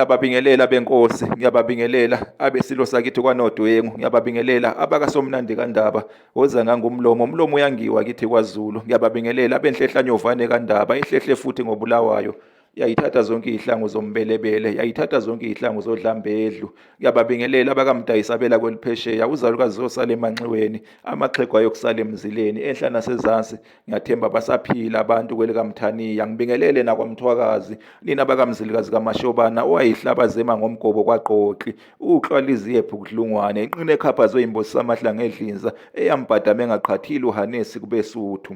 ngiyababingelela benkosi, ngiyababingelela abesilo sakithi kwaNodwengu, ngiyababingelela abakasomnandi kandaba, woza ngangumlomo, umlomo uyangiwa kithi kwaZulu, ngiyababingelela abenhlehla nyovane kandaba, ihlehle futhi ngobulawayo. Yayithatha zonke iy'hlangu zombelebele, yayithatha zonke iy'hlangu zodlambedlu. Ngiyababingelela abakamdayisabela kweliphesheya, uzalukazi zosala emanxiweni, amaxhegu ayokusala emzileni, enhla nasezansi. Ngiyathemba basaphila abantu kwelikamthaniya. Ngibingelele nakwamthwakazi, nina bakamzilikazi kamashobana, owayihlabazema ngomgobo kwaqoqi, uxwaliziye phukudlungwane, inqine ekhaphazwe imbosi samahlanga edlinza, eyambhadame engaqhathile uhanesi kubesuthu.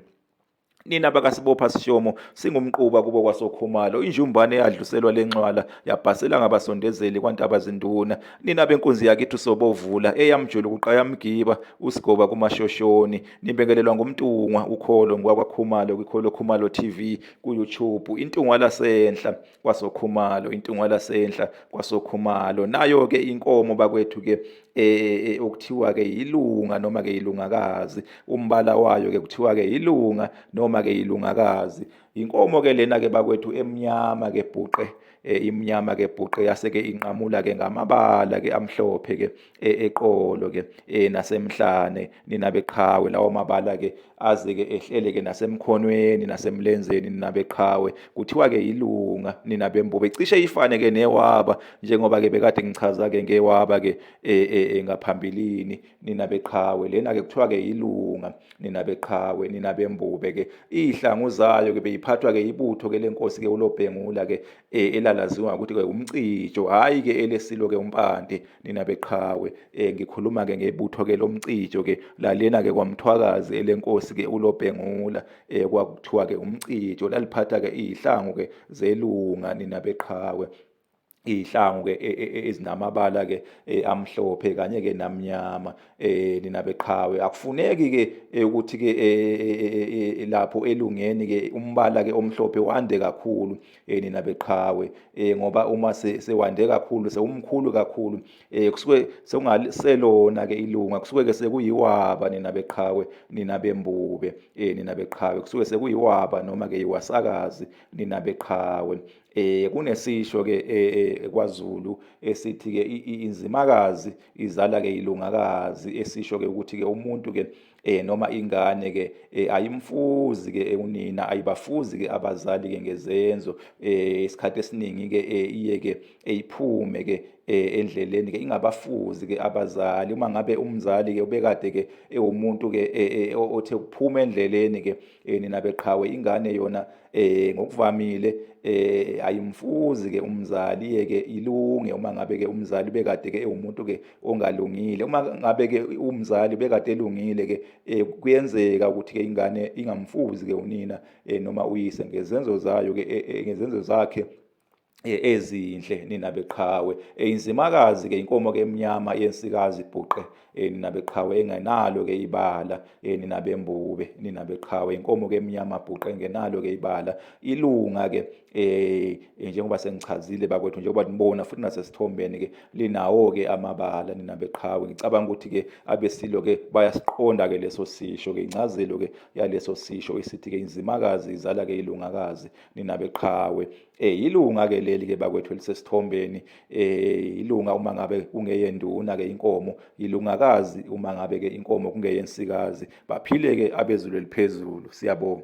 Nina bakasibopha sishomo singumquba kubo kwasokhumalo, injumbane eyadluselwa lencwala yabhasela ngabasondezeli kwantabazinduna. Nina benkunzi yakithi usobovula eyamjula kuqayamgiba usigoba kumashoshoni. Nibekelelwa ngumntungwa ukholo ngwakwakhumalo kwikholo Khumalo TV ku-YouTube. Intungwa lasenhla kwasokhumalo, intungwa lasenhla kwasokhumalo. Nayo-ke inkomo bakwethu-ke okuthiwa-ke iLunga noma-ke iLungakazi. Umbala wayo-ke kuthiwa-ke iLunga noma-ke iLungakazi. Inkomo-ke lena-ke bakwethu emnyama-ke bhuqe, imnyama-ke bhuqe yase-ke inqamula-ke ngamabala-ke amhlophe-ke eqolo-ke nasemhlane, nina beqhawe. Lawo mabala-ke aze-ke ehlele-ke nasemkhonweni nasemlenzeni, nina beqhawe. Kuthiwa-ke iLunga, nina bembubi. Cishe ifane-ke newaba, njengoba-ke bekade ngichaza-ke ngewaba-ke ngaphambilini, nina beqhawe. Lena-ke kuthiwa-ke iLunga, nina beqhawe, nina bembube-ke. Iy'hlangu zayo-ke beyiphathwa-ke ibutho-ke lenkosi-ke uLobhengula-ke elalaziwa ngokuthi-ke umcijo, hhayi-ke elesilo-ke umpande, nina beqhawe. Ngikhuluma-ke ngebutho-ke lomcijo-ke lalena-ke kwamthwakazi elenkosi-ke uLobhengula, kwakuthiwa-ke umcijo, laliphatha-ke iy'hlangu-ke zelunga, nina beqhawe. Iy'hlangu-ke ezinamabala-ke amhlophe kanye-ke namnyama, nina beqhawe. Akufuneki-ke ukuthi-ke lapho elungeni-ke umbala-ke omhlophe wande kakhulu, nina beqhawe, ngoba uma sewande kakhulu, sewumkhulu kakhulu, kusuke sekungaselona-ke ilunga, kusuke-ke sekuyiwaba, nina beqhawe, nina bembube, nina beqhawe, kusuke sekuyiwaba noma-ke iwasakazi, nina beqhawe. Kunesisho-ke kwaZulu esithi-ke inzimakazi izala-ke iLungakazi, esisho-ke ukuthi-ke umuntu-ke noma ingane-ke ayimfuzi-ke unina, ayibafuzi-ke abazali-ke ngezenzo. Isikhathi esiningi-ke iye-ke iphume-ke endleleni-ke ingabafuzi-ke abazali. Uma ngabe umzali-ke ubekade-ke ewumuntu-ke othe ukuphuma endleleni-ke, nina beqhawe, ingane yona ngokuvamile ayimfuzi-ke umzali, iye-ke ilunge uma ngabe-ke umzali bekade-ke ewumuntu-ke ongalungile. Uma ngabe-ke umzali bekade elungile-ke kuyenzeka ukuthi-ke ingane ingamfuzi-ke unina noma uyise ngezenzo zayo-ke ngezenzo zakhe ezinhle, nina beqhawe. Inzimakazi-ke inkomo-ke emnyama yensikazi bhuqe, nina beqhawe, engenalo-ke ibala, nina bembube, nina beqhawe. Inkomo-ke emnyama bhuqe engenalo-ke ibala. Ilunga-ke njengoba sengichazile bakwethu, njengoba nibona futhi nasesithombeni-ke linawo-ke amabala, nina beqhawe. Ngicabanga ukuthi-ke abesilo-ke bayasiqonda-ke leso sisho-ke, incazelo-ke yaleso sisho esithi-ke inzimakazi izala-ke iLungakazi, nina beqhawe. Ilunga-ke leli-ke bakwethu elisesithombeni, ilunga uma ngabe kungeyenduna-ke inkomo, iLungakazi uma ngabe-ke inkomo kungeyensikazi. Baphile-ke abezulu eliphezulu, siyabonga.